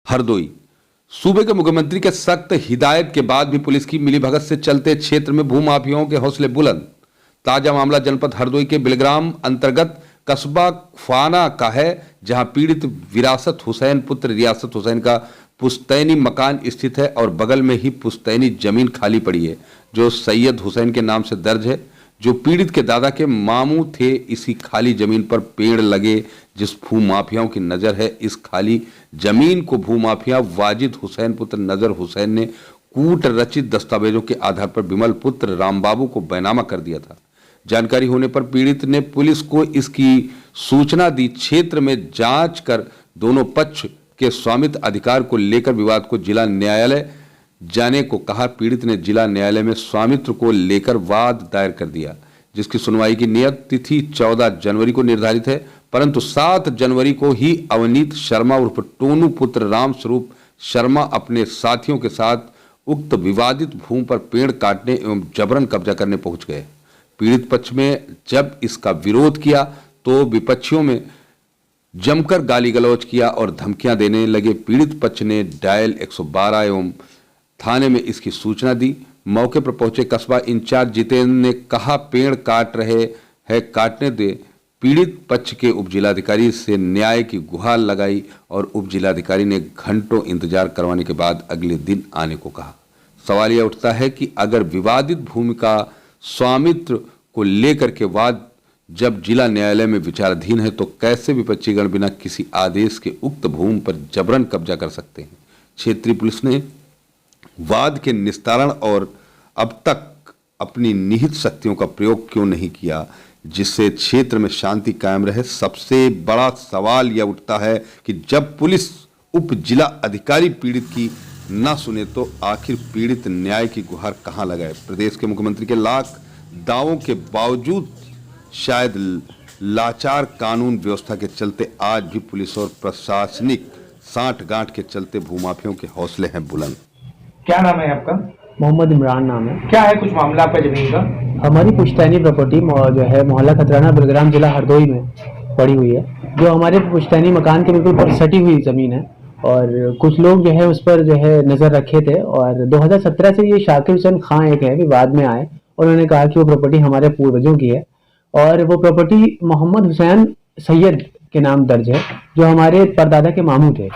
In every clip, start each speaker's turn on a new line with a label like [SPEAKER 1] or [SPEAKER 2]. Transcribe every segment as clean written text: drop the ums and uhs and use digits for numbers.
[SPEAKER 1] हरदोई। सूबे के मुख्यमंत्री के सख्त हिदायत के बाद भी पुलिस की मिलीभगत से चलते क्षेत्र में भूमाफियाओं के हौसले बुलंद। ताजा मामला जनपद हरदोई के बिलग्राम अंतर्गत कस्बा ख्वाना का है, जहां पीड़ित विरासत हुसैन पुत्र रियासत हुसैन का पुश्तैनी मकान स्थित है और बगल में ही पुश्तैनी जमीन खाली पड़ी है जो सैयद हुसैन के नाम से दर्ज है, जो पीड़ित के दादा के मामू थे। इसी खाली जमीन पर पेड़ लगे जिस भूमाफियाओं की नजर है। इस खाली जमीन को भूमाफिया वाजिद हुसैन पुत्र नजर हुसैन ने कूट रचित दस्तावेजों के आधार पर विमल पुत्र रामबाबू को बैनामा कर दिया था। जानकारी होने पर पीड़ित ने पुलिस को इसकी सूचना दी। क्षेत्र में जांच कर दोनों पक्ष के स्वामित्व अधिकार को लेकर विवाद को जिला न्यायालय जाने को कहा। पीड़ित ने जिला न्यायालय में स्वामित्व को लेकर वाद दायर कर दिया, जिसकी सुनवाई की नियत तिथि 14 जनवरी को निर्धारित है, परंतु 7 जनवरी को ही अवनीत शर्मा उर्फ टोनू पुत्र राम स्वरूप शर्मा अपने साथियों के साथ उक्त विवादित भूमि पर पेड़ काटने एवं जबरन कब्जा करने पहुंच गए। पीड़ित पक्ष में जब इसका विरोध किया तो विपक्षियों में जमकर गाली गलौज किया और धमकियां देने लगे। पीड़ित पक्ष ने डायल 112 एवं थाने में इसकी सूचना दी। मौके पर पहुंचे कस्बा इंचार्ज जितेंद्र ने कहा, पेड़ काट रहे हैं, काटने दे। पीड़ित पक्ष के उप जिलाधिकारी से न्याय की गुहार लगाई और उप जिलाधिकारी ने घंटों इंतजार करवाने के बाद अगले दिन आने को कहा। सवाल यह उठता है कि अगर विवादित भूमि का स्वामित्व को लेकर के वाद जब जिला न्यायालय में विचाराधीन है तो कैसे विपक्षीगण बिना किसी आदेश के उक्त भूमि पर जबरन कब्जा कर सकते हैं। क्षेत्रीय पुलिस ने वाद के निस्तारण और अब तक अपनी निहित शक्तियों का प्रयोग क्यों नहीं किया, जिससे क्षेत्र में शांति कायम रहे। सबसे बड़ा सवाल यह उठता है कि जब पुलिस उप जिला अधिकारी पीड़ित की न सुने तो आखिर पीड़ित न्याय की गुहार कहां लगाए। प्रदेश के मुख्यमंत्री के लाख दावों के बावजूद शायद लाचार कानून व्यवस्था के चलते आज भी पुलिस और प्रशासनिक साठगांठ के चलते भूमाफियों के हौसले हैं बुलंद।
[SPEAKER 2] क्या नाम है आपका?
[SPEAKER 3] मोहम्मद इमरान नाम है।
[SPEAKER 2] क्या है कुछ मामला आपका जमीन का?
[SPEAKER 3] हमारी पुश्तैनी प्रॉपर्टी जो है मोहल्ला खतराना बिलग्राम जिला हरदोई में पड़ी हुई है, जो हमारे पुश्तैनी मकान के बिल्कुल पर सटी हुई ज़मीन है और कुछ लोग जो है उस पर जो है नज़र रखे थे और 2017 से ये शाकिर हुसैन खान एक है विवाद में आए और उन्होंने कहा कि वो प्रॉपर्टी हमारे पूर्वजों की है और वो प्रॉपर्टी मोहम्मद हुसैन सैयद के नाम दर्ज है, जो हमारे परदादा के मामू थे।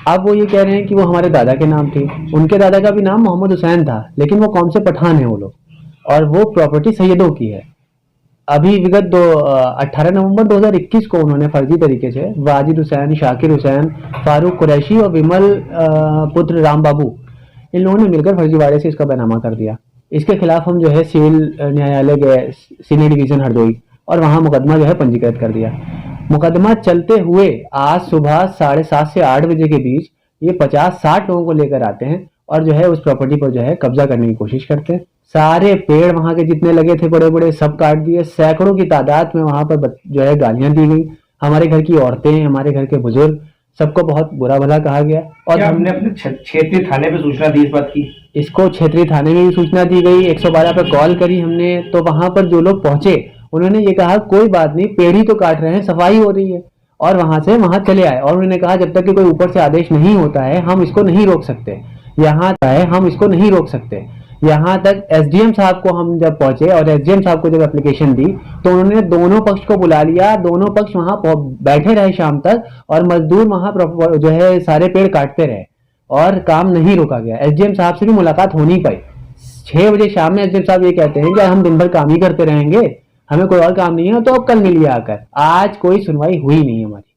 [SPEAKER 3] अब वो ये कह रहे हैं कि वो हमारे दादा के नाम थे, उनके दादा का भी नाम मोहम्मद हुसैन था, लेकिन वो कौन से पठान है वो लोग, और वो प्रॉपर्टी सैयदों की है। अभी विगत 18 नवंबर 2021 को उन्होंने फर्जी तरीके से वाजिद हुसैन, शाकिर हुसैन, फारूक कुरैशी और विमल पुत्र रामबाबू, इन लोगों ने मिलकर फर्जीवाड़े से इसका बैनामा कर दिया। इसके खिलाफ हम जो है सिविल न्यायालय गए, सीनियर डिवीजन हरदोई, और वहाँ मुकदमा जो है पंजीकृत कर दिया। मुकदमा चलते हुए आज सुबह 7:30 से 8 बजे के बीच ये 50-60 लोगों को लेकर आते हैं और जो है उस प्रॉपर्टी पर जो है कब्जा करने की कोशिश करते हैं। सारे पेड़ वहां के जितने लगे थे बड़े बड़े सब काट दिए। सैकड़ों की तादाद में वहां पर जो है गालियां दी गई। हमारे घर की औरतें, हमारे घर के बुजुर्ग, सबको बहुत बुरा भला कहा गया। और
[SPEAKER 2] हमने अपने क्षेत्रीय थाने पे सूचना दी इस बात की?
[SPEAKER 3] इसको क्षेत्रीय थाने में भी सूचना दी गई, 112 पे कॉल करी हमने, तो वहां पर जो लोग पहुंचे उन्होंने ये कहा कोई बात नहीं, पेड़ ही तो काट रहे हैं, सफाई हो रही है, और वहां से वहां चले आए। और उन्होंने कहा जब तक कि कोई ऊपर से आदेश नहीं होता है हम इसको नहीं रोक सकते, यहाँ हम इसको नहीं रोक सकते। यहाँ तक एसडीएम साहब को हम जब पहुंचे और एसडीएम साहब को जब एप्लीकेशन दी तो उन्होंने दोनों पक्ष को बुला लिया, दोनों पक्ष वहां बैठे रहे शाम तक और मजदूर वहां जो है सारे पेड़ काटते रहे और काम नहीं रोका गया। एसडीएम साहब से भी मुलाकात हो नहीं पाई। 6 बजे शाम में एसडीएम साहब ये कहते हैं कि हम दिन भर काम ही करते रहेंगे, हमें कोई और काम नहीं है, तो अब कल मिलिए आकर। आज कोई सुनवाई हुई नहीं हमारी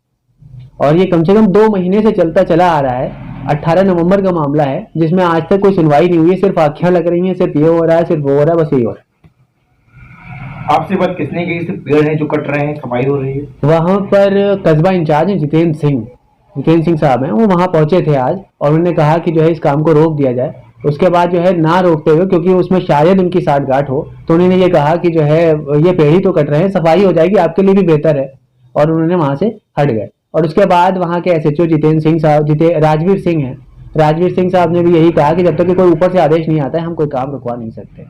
[SPEAKER 3] और ये कम से कम 2 महीने से चलता चला आ रहा है। 18 नवंबर का मामला है जिसमें आज तक कोई सुनवाई नहीं हुई है, सिर्फ आंखें लग रही हैं, सिर्फ ये हो रहा है, सिर्फ वो हो रहा है, बस यही हो रहा है।
[SPEAKER 2] आपसे बात किसने की? सिर्फ पेड़ हैं जो कट रहे हैं, सफाई हो रही है?
[SPEAKER 3] वहां पर कस्बा इंचार्ज है जितेंद्र सिंह साहब हैं, वो वहां पहुंचे थे आज और उन्होंने कहा कि जो है इस काम को रोक दिया जाए। उसके बाद जो है ना रोकते हुए, क्योंकि उसमें शायद उनकी साठगांठ हो, तो उन्होंने ये कहा कि जो है ये पेड़ ही तो कट रहे हैं, सफाई हो जाएगी, आपके लिए भी बेहतर है, और उन्होंने वहां से हट गए। और उसके बाद वहां के एसएचओ जितेंद्र सिंह साहब, राजवीर सिंह साहब ने भी यही कहा कि जब तक कि कोई ऊपर से आदेश नहीं आता है हम कोई काम रुकवा नहीं सकते।